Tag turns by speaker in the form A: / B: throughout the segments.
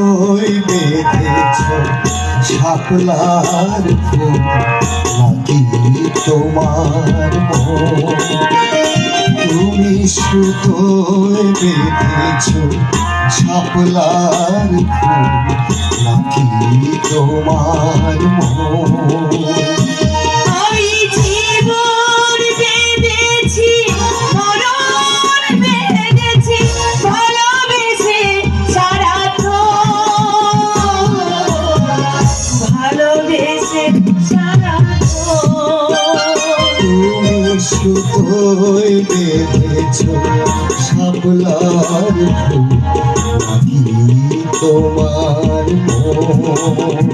A: সুতোয় বেঁধেছ শাপলার ফুল নাকি তোমার মন? তুমি সুতোয় বেঁধেছ শাপলার ফুল নাকি তোমার মন? সুতোয় বেঁধেছ শাপলার ফুল নাকি তোমার মন?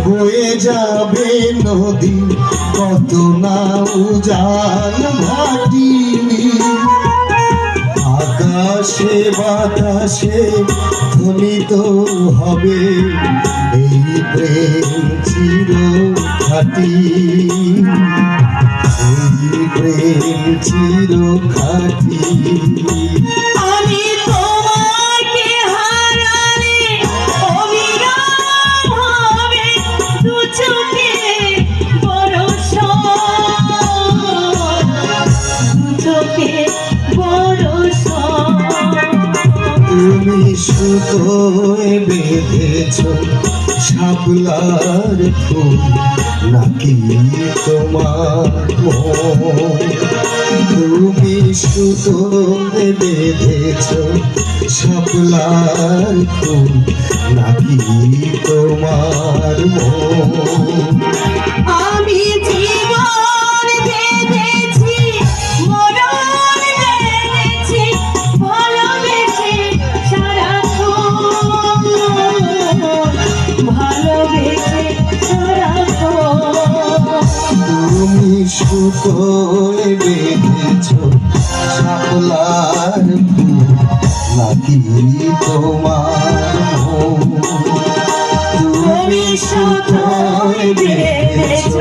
A: বয়ে যাবে নদী কত না উজান ভাটি, আকাশে বাতাসে ধ্বনিত হবে এই প্রেম চির খাটি, এই প্রেম চির খাটি। তুমি সুতোয় বেঁধেছ শাপলার ফুল নাকি তোমার মন? তুমি সুতোয় বেঁধেছ শাপলার ফুল নাকি তোমার মন?
B: আমি জীবন বেঁধেছি, মরণ বেঁধেছি, ভালোবেসে সারাক্ষণ, ভালোবেসে সারাক্ষণ।
A: তুমি সুতোয় বেঁধেছ শাপলার ফুল নাকি তোমার মন?
B: তুমি সুতোয় বেঁধেছ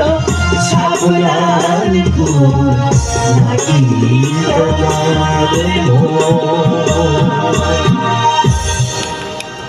B: শাপলার ফুল নাকি তোমার মন?